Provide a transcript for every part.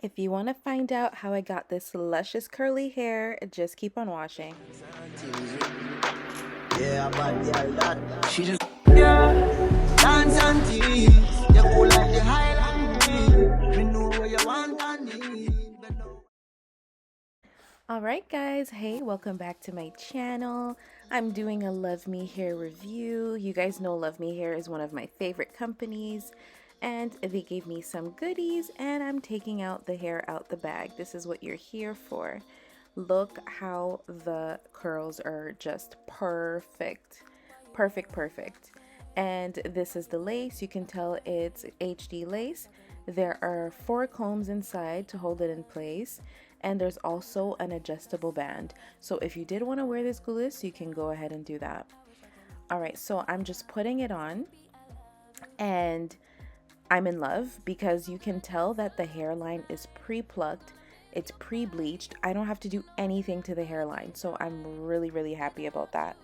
If you want to find out how I got this luscious curly hair, just keep on watching. Yeah, but yeah, that she just dance and tease. You cool like the Highland breeze. We know where you want and need. Alright guys, hey, welcome back to my channel. I'm doing a Love Me Hair review. You guys know Love Me Hair is one of my favorite companies, and they gave me some goodies, and I'm taking out the hair out the bag. This is what you're here for. Look how the curls are just perfect. Perfect. And this is the lace. You can tell it's HD lace. There are 4 combs inside to hold it in place, and there's also an adjustable band. So if you did want to wear this glueless, you can go ahead and do that. Alright, so I'm just putting it on, and I'm in love because you can tell that the hairline is pre-plucked, it's pre-bleached. I don't have to do anything to the hairline, so I'm really happy about that.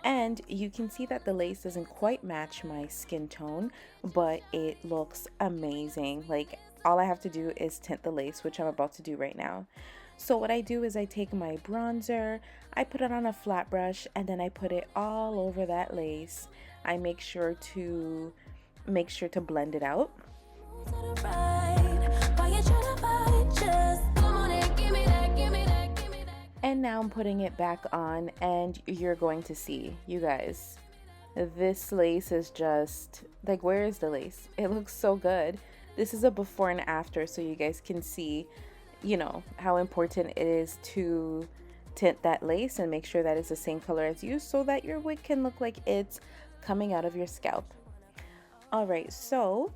And you can see that the lace doesn't quite match my skin tone, but it looks amazing. Like, all I have to do is tint the lace, which I'm about to do right now. So what I do is I take my bronzer, I put it on a flat brush, and then I put it all over that lace. I make sure to blend it out. And now I'm putting it back on, and you're going to see, you guys, this lace is just like, where is the lace? It looks so good. This is a before and after, so you guys can see, you know, how important it is to tint that lace and make sure that it's the same color as you, so that your wig can look like it's coming out of your scalp. All right, so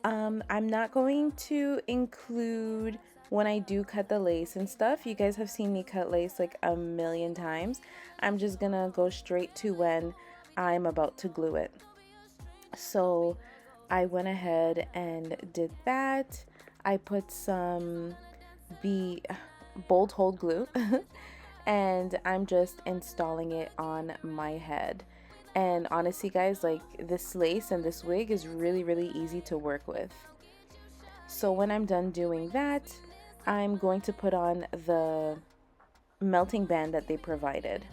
I'm not going to include when I do cut the lace and stuff. You guys have seen me cut lace like a million times. I'm just gonna go straight to when I'm about to glue it. So I went ahead and did that. I put some bold hold glue and I'm just installing it on my head. And honestly guys, like, this lace and this wig is really easy to work with. So when I'm done doing that, I'm going to put on the melting band that they provided.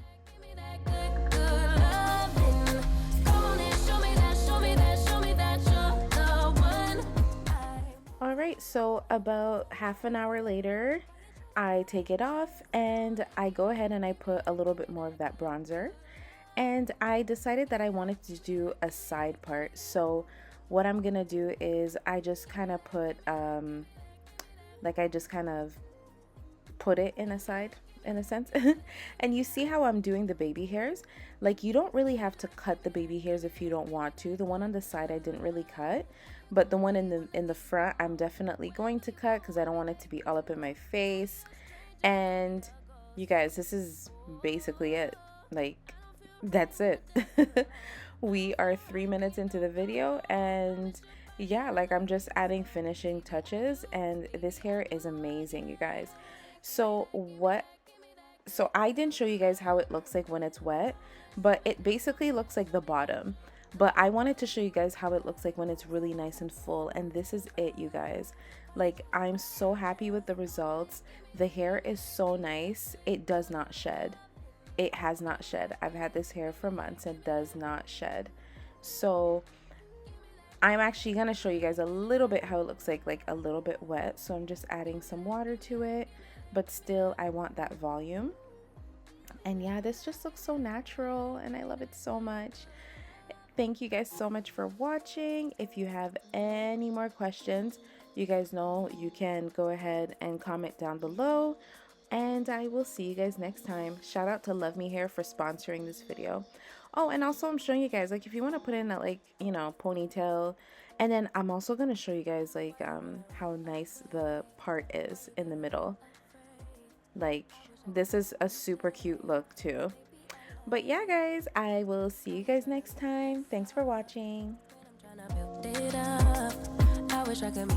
Alright, so about half an hour later, I take it off and I go ahead and I put a little bit more of that bronzer. And I decided that I wanted to do a side part. So what I'm gonna do is I just kind of put put it in a side, in a sense. And you see how I'm doing the baby hairs? Like, you don't really have to cut the baby hairs if you don't want to. The one on the side I didn't really cut, but the one in the front I'm definitely going to cut because I don't want it to be all up in my face. And you guys, this is basically it. Like, that's it. We are 3 minutes into the video, and yeah, like, I'm just adding finishing touches, and this hair is amazing, you guys. So I didn't show you guys how it looks like when it's wet, but it basically looks like the bottom. But I wanted to show you guys how it looks like when it's really nice and full, and this is it, you guys. Like, I'm so happy with the results. The hair is so nice. It does not shed. It has not shed. I've had this hair for months and does not shed. So I'm actually gonna show you guys a little bit how it looks like a little bit wet. So I'm just adding some water to it, but still I want that volume. And yeah, this just looks so natural and I love it so much. Thank you guys so much for watching. If you have any more questions, you guys know you can go ahead and comment down below. And I will see you guys next time. Shout out to Love Me Hair for sponsoring this video. Oh, and also I'm showing you guys, like, if you want to put in a, like, you know, ponytail. And then I'm also going to show you guys, like, how nice the part is in the middle. Like, this is a super cute look too. But yeah, guys, I will see you guys next time. Thanks for watching. I wish I could